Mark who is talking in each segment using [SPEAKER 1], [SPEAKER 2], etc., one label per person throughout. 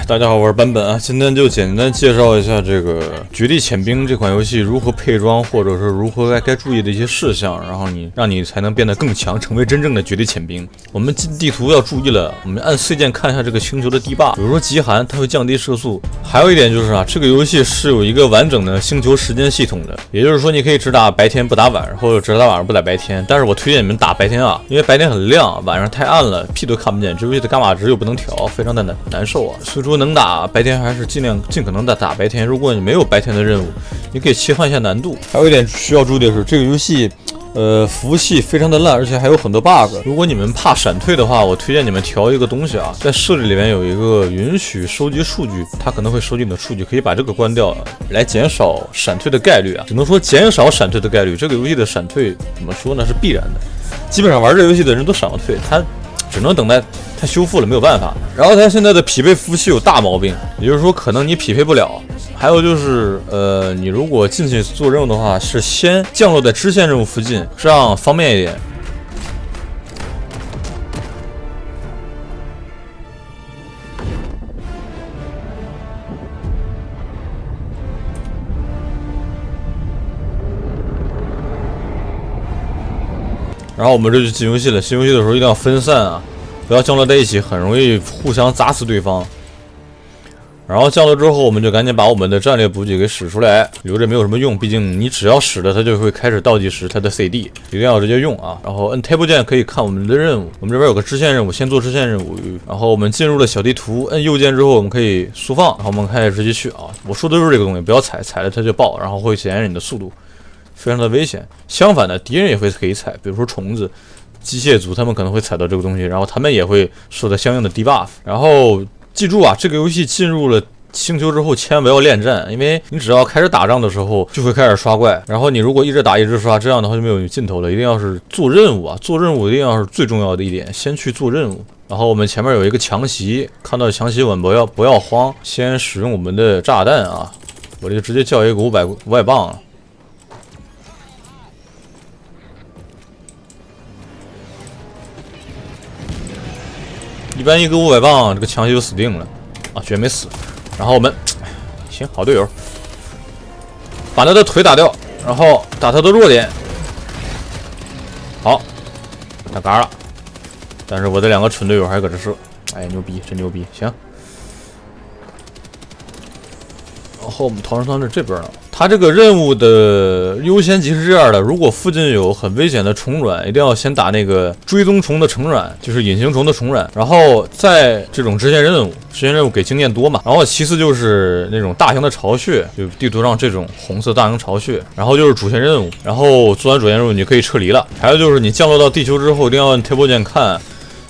[SPEAKER 1] 大家好，我是版本啊。今天就简单介绍一下这个《绝地潜兵》这款游戏如何配装，或者是如何该注意的一些事项，然后让你才能变得更强，成为真正的绝地潜兵。我们进地图要注意了，我们按 C 键看一下这个星球的地霸，比如说极寒，它会降低射速。还有一点就是这个游戏是有一个完整的星球时间系统的，也就是说你可以只打白天不打晚上，或者只打晚上不打白天。但是我推荐你们打白天啊，因为白天很亮，晚上太暗了，屁都看不见。这游戏的伽马值又不能调，非常的难受啊。所以说能打白天还是尽可能的打白天。如果你没有白天的任务，你可以切换一下难度。还有一点需要注意的是，这个游戏服务器非常的烂，而且还有很多 bug。如果你们怕闪退的话，我推荐你们调一个东西啊，在设置里面有一个允许收集数据，它可能会收集你的数据，可以把这个关掉，来减少闪退的概率啊。只能说减少闪退的概率。这个游戏的闪退怎么说呢？是必然的。基本上玩这游戏的人都闪过退，它只能等待它修复了，没有办法。然后它现在的匹配服务器有大毛病，也就是说可能你匹配不了。还有就是你如果进去做任务的话，是先降落在支线任务附近，这样方便一点。然后我们这就进游戏了。进游戏的时候一定要分散啊，不要降落在一起，很容易互相砸死对方。然后降落之后，我们就赶紧把我们的战略补给给使出来，留着没有什么用，毕竟你只要使了，它就会开始倒计时它的 CD， 一定要直接用啊。然后摁 Tab 键可以看我们的任务，我们这边有个支线任务，先做支线任务。然后我们进入了小地图，摁右键之后我们可以速放，然后我们开始直接去啊。我说的就是这个东西，不要踩了它就爆，然后会减少你的速度，非常的危险。相反的，敌人也会可以踩，比如说虫子、机械族，他们可能会踩到这个东西，然后他们也会受到相应的 debuff。然后记住啊，这个游戏进入了星球之后千万不要恋战，因为你只要开始打仗的时候就会开始刷怪，然后你如果一直打一直刷，这样的话就没有尽头了。一定要是做任务啊，做任务一定要是最重要的一点，先去做任务。然后我们前面有一个强袭，看到强袭稳不要慌，先使用我们的炸弹啊，我就直接叫一个500磅啊。一般一个500磅，这个强袭就死定了啊，居然没死。然后我们行，好队友，把他的腿打掉，然后打他的弱点。好，打嘎了。但是我的两个蠢队友还搁这射，哎，牛逼，真牛逼！行。然后我们逃生舱这边呢，它这个任务的优先级是这样的：如果附近有很危险的虫卵，一定要先打那个追踪虫的虫卵，就是隐形虫的虫卵。然后在这种支线任务给经验多嘛。然后其次就是那种大型的巢穴，就地图上这种红色大型巢穴。然后就是主线任务，然后做完主线任务你就可以撤离了。还有就是你降落到地球之后，一定要按 Tab 键看。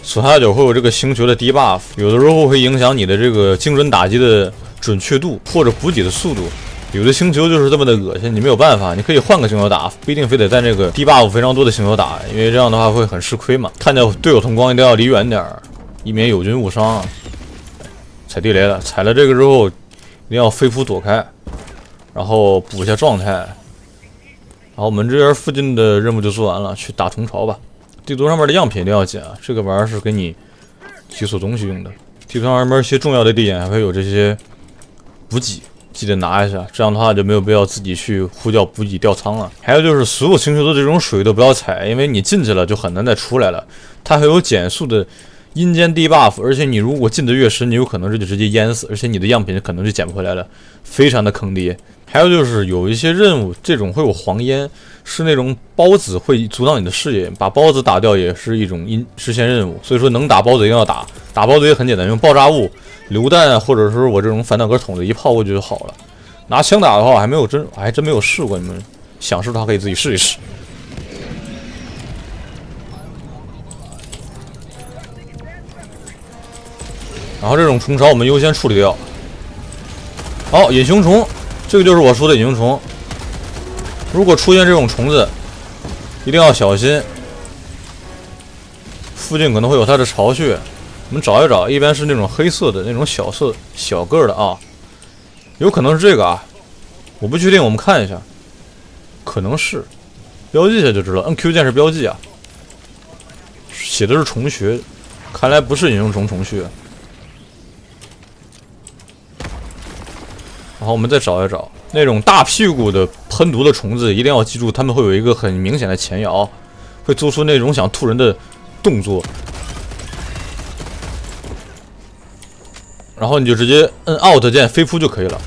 [SPEAKER 1] 左下角会有这个星球的 debuff， 有的时候会影响你的这个精准打击的准确度或者补给的速度。有的星球就是这么的恶心，你没有办法，你可以换个星球打，不一定非得在这个 debuff 非常多的星球打，因为这样的话会很吃亏嘛。看见队友同光一定要离远点，以免友军误伤。踩地雷了，踩了这个之后一定要飞扑躲开，然后补一下状态。然后我们这边附近的任务就做完了，去打虫巢吧。地图上面的样品一定要捡啊，这个玩意儿是给你解锁东西用的。地图上面一些重要的地点还会有这些补给，记得拿一下，这样的话就没有必要自己去呼叫补给掉仓了。还有就是所有星球的这种水都不要踩，因为你进去了就很难再出来了，它还有减速的阴间 debuff， 而且你如果进得越深，你有可能是就直接淹死，而且你的样品可能就捡不回来了，非常的坑爹。还有就是有一些任务这种会有黄烟，是那种孢子会阻挡你的视野，把孢子打掉也是一种支线任务，所以说能打孢子一定要打。打孢子也很简单，用爆炸物、榴弹或者说我这种反坦克筒子一炮过去就好了。拿枪打的话我还真没有试过，你们想试的话可以自己试一试。然后这种虫巢我们优先处理掉。好，隐形虫，这个就是我说的隐形虫。如果出现这种虫子，一定要小心，附近可能会有它的巢穴。我们找一找，一般是那种黑色的那种小个的啊，有可能是这个啊，我不确定，我们看一下，可能是标记一下就知道。按 Q 键是标记啊，写的是虫穴，看来不是隐形虫穴。然后我们再找一找那种大屁股的喷毒的虫子，一定要记住，它们会有一个很明显的前摇，会做出那种想吐人的动作。然后你就直接摁 Alt 键飞扑就可以了。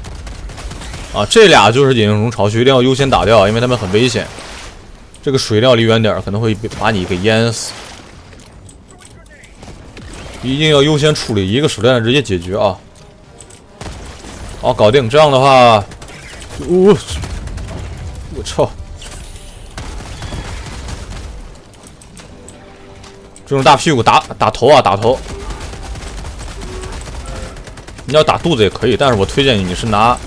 [SPEAKER 1] 啊，这俩就是隐形虫巢穴，一定要优先打掉，因为它们很危险。这个水料离远点，可能会把你给淹死。一定要优先处理，一个手榴弹直接解决啊！好，搞定。这样的话，我操！这种大屁股打头啊，打头。你要打肚子也可以，但是我推荐你是拿，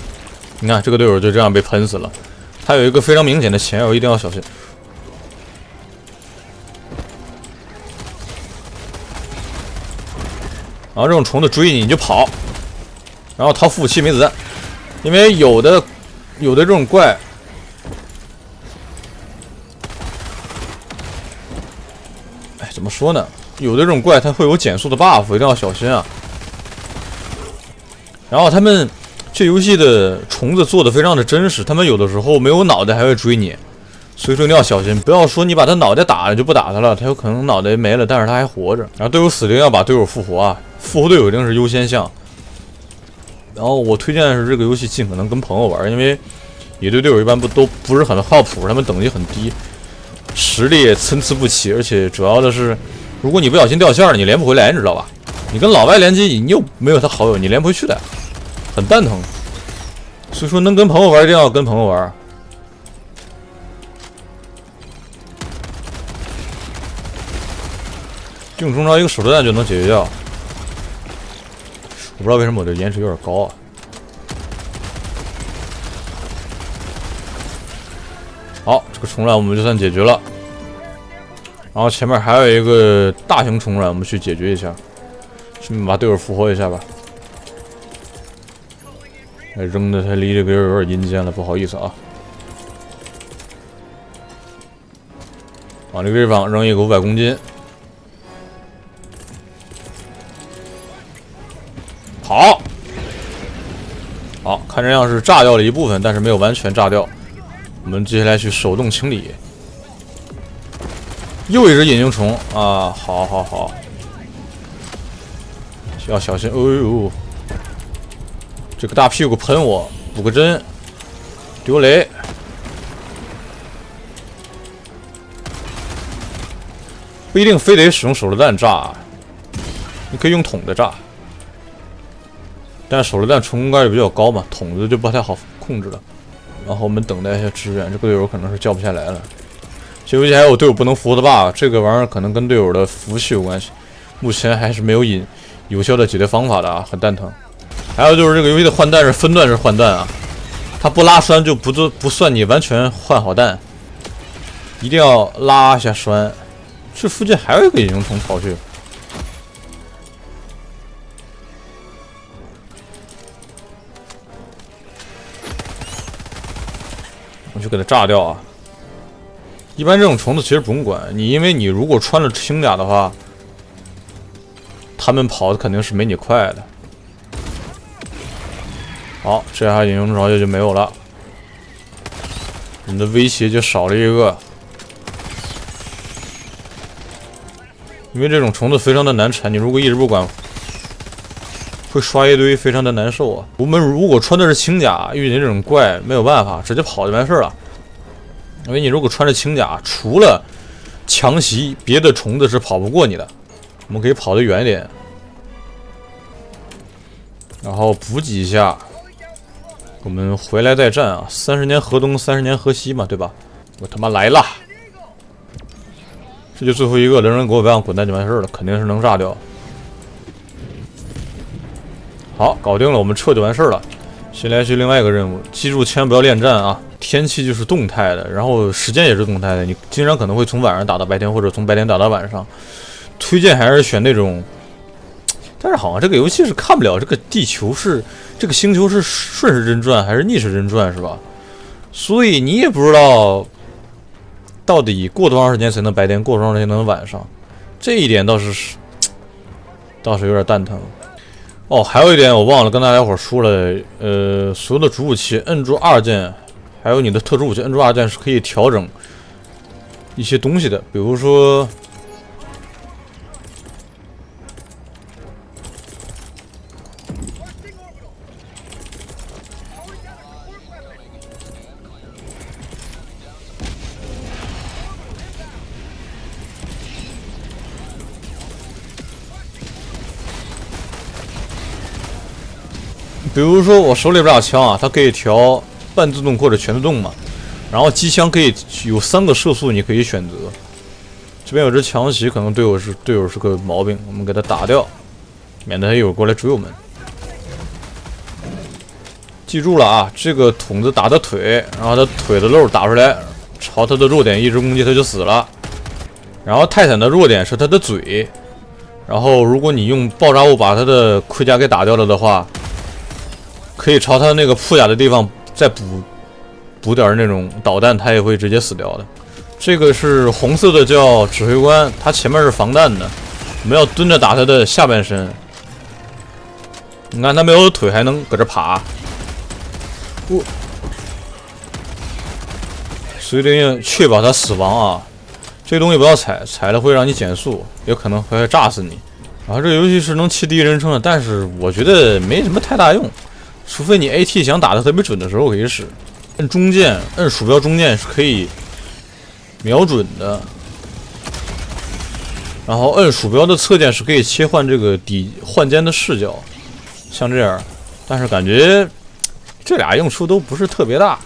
[SPEAKER 1] 你看这个队友就这样被喷死了。他有一个非常明显的前摇，一定要小心。然后这种虫子追你，你就跑，然后掏副武器没子弹，因为有的这种怪，哎，怎么说呢？有的这种怪它会有减速的 buff， 一定要小心啊。然后他们这游戏的虫子做的非常的真实，他们有的时候没有脑袋还会追你，所以说一定要小心，不要说你把他脑袋打了就不打他了，他有可能脑袋没了，但是他还活着。然后队友死了要把队友复活啊，复活队友一定是优先项。然后我推荐的是这个游戏尽可能跟朋友玩，因为野队队友一般都不是很靠谱，他们等级很低，实力也参差不齐，而且主要的是，如果你不小心掉线了，你连不回来，你知道吧？你跟老外联机，你又没有他好友，你连不回去的，很蛋疼。所以说，能跟朋友玩一定要跟朋友玩。定中招一个手榴弹就能解决掉。我不知道为什么我的延迟有点高啊。好，这个虫卵我们就算解决了。然后前面还有一个大型虫卵，我们去解决一下，顺便把队友复活一下吧。哎，扔的他离这个人有点阴间了，不好意思啊。往这个地方扔一个500公斤。好，好，看这样是炸掉了一部分，但是没有完全炸掉。我们接下来去手动清理。又一只隐形虫啊！好好好，要小心！哦呦，这个大屁股喷我，补个针，丢雷。不一定非得使用手榴弹炸，你可以用桶的炸。但是手榴弹成功概率比较高嘛，筒子就不太好控制了。然后我们等待一下支援，这个队友可能是叫不下来了。这游戏还有队友不能复活的 bug， 这个玩意儿可能跟队友的服务器有关系。目前还是没有有效的解决方法的啊，很蛋疼。还有就是这个游戏的换弹是分段式换弹啊，它不拉栓就不算你完全换好弹，一定要拉一下栓。这附近还有一个隐形虫巢穴。我去给它炸掉啊！一般这种虫子其实不用管你，因为你如果穿了轻甲的话，他们跑的肯定是没你快的。好，这下隐形巢穴就没有了，你的威胁就少了一个。因为这种虫子非常的难缠，你如果一直不管，会刷一堆，非常的难受啊。我们如果穿的是轻甲，遇见这种怪没有办法，直接跑就完事了。因为你如果穿着轻甲，除了强袭，别的虫子是跑不过你的。我们可以跑得远一点，然后补给一下，我们回来再战啊！30年河东，30年河西嘛，对吧？我他妈来了！这就最后一个，人给我让滚蛋就完事了，肯定是能炸掉。好，搞定了，我们撤就完事了。先来去另外一个任务，记住千万不要恋战啊！天气就是动态的，然后时间也是动态的，你经常可能会从晚上打到白天，或者从白天打到晚上。推荐还是选那种，但是好像这个游戏是看不了这个地球是这个星球是顺时针转还是逆时针转，是吧？所以你也不知道到底过多长时间才能白天，过多长时间能晚上，这一点倒是有点蛋疼。哦，还有一点我忘了跟大家伙说了，所有的主武器摁住2键，还有你的特殊武器摁住2键是可以调整一些东西的，比如说。比如说我手里这把枪啊，它可以调半自动或者全自动嘛。然后机枪可以有3个射速，你可以选择。这边有只强袭，可能队友是个毛病，我们给他打掉，免得他一会儿过来追我们。记住了啊，这个筒子打他腿，然后他腿的漏打出来，朝他的弱点一直攻击，他就死了。然后泰坦的弱点是他的嘴，然后如果你用爆炸物把他的盔甲给打掉了的话。可以朝他那个铺甲的地方再补点那种导弹，他也会直接死掉的。这个是红色的叫指挥官，他前面是防弹的，我们要蹲着打他的下半身。你看他没有腿还能搁这爬，所以一定要确保他死亡啊！这个东西不要踩，踩了会让你减速，也可能会炸死你。然后这个游戏是能骑第一人称的，但是我觉得没什么太大用。除非你 AT 想打得特别准的时候可以使，摁中键，摁鼠标中键是可以瞄准的，然后摁鼠标的侧键是可以切换这个换肩的视角，像这样。但是感觉这俩用处都不是特别大。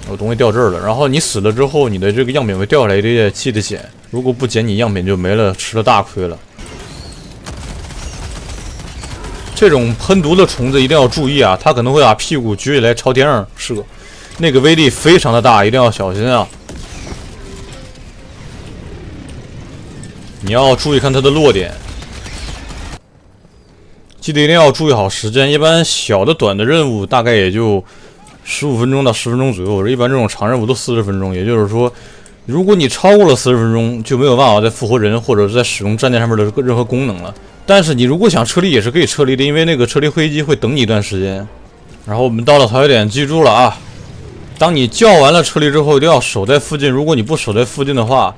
[SPEAKER 1] 我东西掉这儿了，然后你死了之后，你的这个样品会掉下来，一定记得捡，如果不捡你样品就没了，吃了大亏了。这种喷毒的虫子一定要注意啊，它可能会把屁股举起来朝天上射，那个威力非常的大，一定要小心啊！你要注意看它的落点，记得一定要注意好时间。一般小的短的任务大概也就15分钟到10分钟左右，一般这种长任务都40分钟。也就是说，如果你超过了40分钟，就没有办法再复活人或者再使用战舰上面的任何功能了。但是你如果想撤离也是可以撤离的，因为那个撤离飞机会等你一段时间。然后我们到了逃逸点，记住了啊，当你叫完了撤离之后，一定要守在附近。如果你不守在附近的话，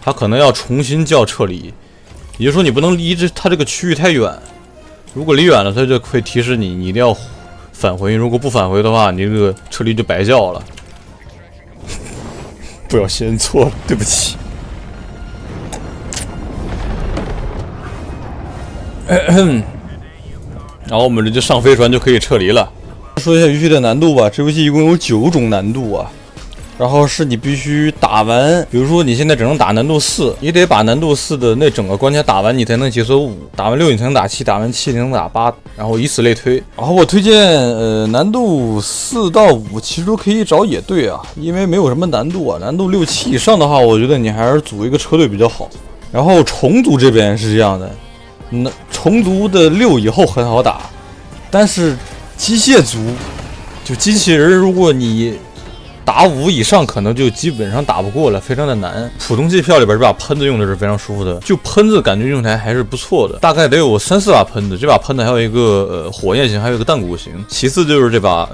[SPEAKER 1] 它可能要重新叫撤离，也就是说你不能离它这个区域太远。如果离远了，它就会提示你，你一定要返回。如果不返回的话，你这个撤离就白叫了。不小心错了，对不起。然后我们这就上飞船就可以撤离了。说一下游戏的难度吧，这游戏一共有9种难度啊，然后是你必须打完，比如说你现在只能打难度4，你得把难度4的那整个关卡打完，你才能解锁5，打完6你才能打7，打完7你能打8，然后以此类推。然后我推荐难度4到5其实都可以找野队啊，因为没有什么难度啊。难度6、7以上的话，我觉得你还是组一个车队比较好。然后虫族这边是这样的。虫族的6以后很好打，但是机械族就机器人，如果你打5以上，可能就基本上打不过了，非常的难。普通机票里边这把喷子用的是非常舒服的，就喷子感觉用起来还是不错的，大概得有3、4把喷子。这把喷子还有一个火焰型，还有一个弹鼓型。其次就是这把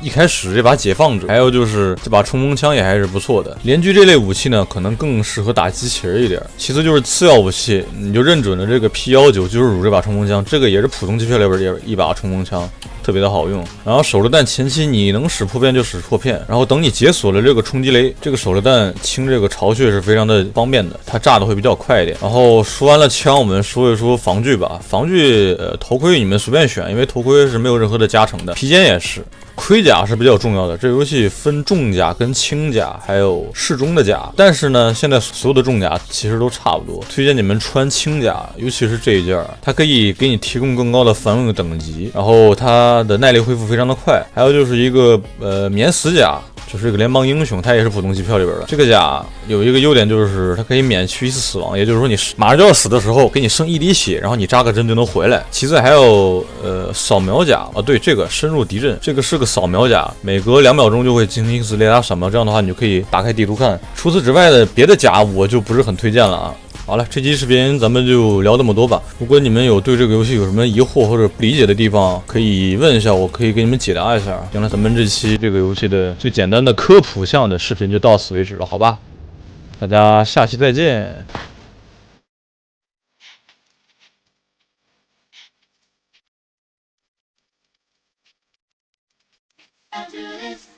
[SPEAKER 1] 一开始这把解放者，还有就是这把冲锋枪也还是不错的。联狙这类武器呢，可能更适合打机器人一点。其次就是次要武器，你就认准了这个 P1995这把冲锋枪，这个也是普通机票里边也一把冲锋枪。特别的好用，然后手榴弹前期你能使破片就使破片，然后等你解锁了这个冲击雷，这个手榴弹清这个巢穴是非常的方便的，它炸的会比较快一点。然后说完了枪，我们说一说防具吧。防具头盔你们随便选，因为头盔是没有任何的加成的，皮肩也是。盔甲是比较重要的，这游戏分重甲跟轻甲，还有适中的甲。但是呢，现在所有的重甲其实都差不多，推荐你们穿轻甲，尤其是这一件，它可以给你提供更高的防御等级，然后它的耐力恢复非常的快。还有就是一个免死甲，就是一个联邦英雄，它也是普通机票里边的。这个甲有一个优点就是它可以免去1次死亡，也就是说你马上就要死的时候，给你剩1滴血，然后你扎个针就能回来。其次还有扫描甲啊，对，这个深入敌阵，这个是个扫描甲，每隔2秒钟就会进行一次雷达扫描，这样的话你就可以打开地图看。除此之外的别的甲我就不是很推荐了啊。好了，这期视频咱们就聊这么多吧。如果你们有对这个游戏有什么疑惑或者不理解的地方，可以问一下我，可以给你们解答一下。行了，咱们这期这个游戏的最简单的科普项的视频就到此为止了，好吧？大家下期再见。
[SPEAKER 2] I'll do this.